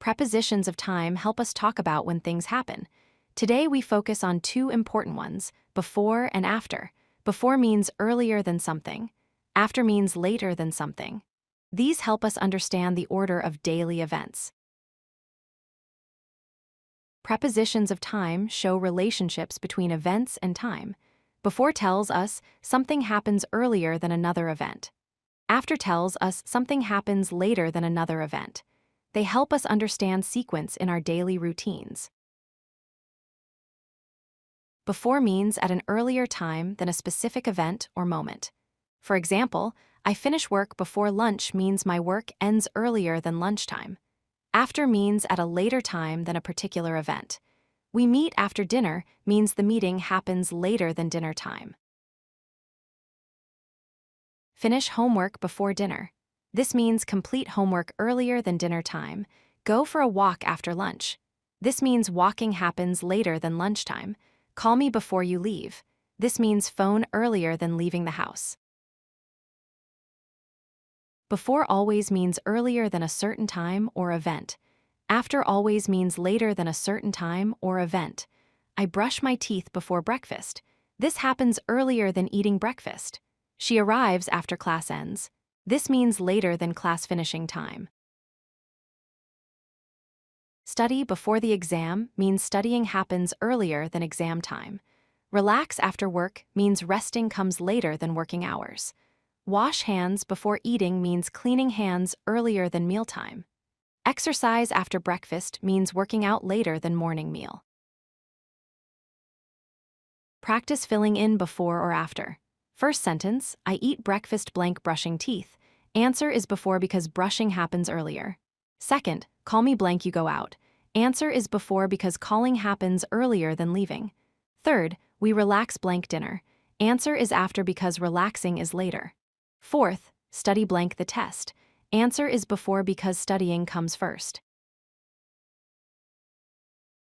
Prepositions of time help us talk about when things happen. Today we focus on two important ones, before and after. Before means earlier than something. After means later than something. These help us understand the order of daily events. Prepositions of time show relationships between events and time. Before tells us something happens earlier than another event. After tells us something happens later than another event. They help us understand sequence in our daily routines. Before means at an earlier time than a specific event or moment. For example, I finish work before lunch means my work ends earlier than lunchtime. After means at a later time than a particular event. We meet after dinner means the meeting happens later than dinner time. Finish homework before dinner. This means complete homework earlier than dinner time. Go for a walk after lunch. This means walking happens later than lunchtime. Call me before you leave. This means phone earlier than leaving the house. Before always means earlier than a certain time or event. After always means later than a certain time or event. I brush my teeth before breakfast. This happens earlier than eating breakfast. She arrives after class ends. This means later than class finishing time. Study before the exam means studying happens earlier than exam time. Relax after work means resting comes later than working hours. Wash hands before eating means cleaning hands earlier than mealtime. Exercise after breakfast means working out later than morning meal. Practice filling in before or after. First sentence, I eat breakfast blank brushing teeth. Answer is before because brushing happens earlier. Second, call me blank you go out. Answer is before because calling happens earlier than leaving. Third, we relax blank dinner. Answer is after because relaxing is later. Fourth, study blank the test. Answer is before because studying comes first.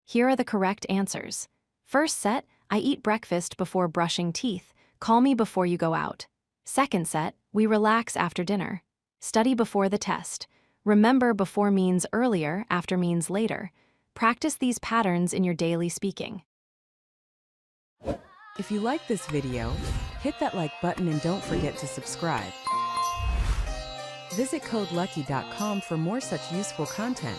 Here are the correct answers. First set, I eat breakfast before brushing teeth. Call me before you go out. Second set, we relax after dinner. Study before the test. Remember before means earlier, after means later. Practice these patterns in your daily speaking. If you like this video, hit that like button and don't forget to subscribe. Visit codelucky.com for more such useful content.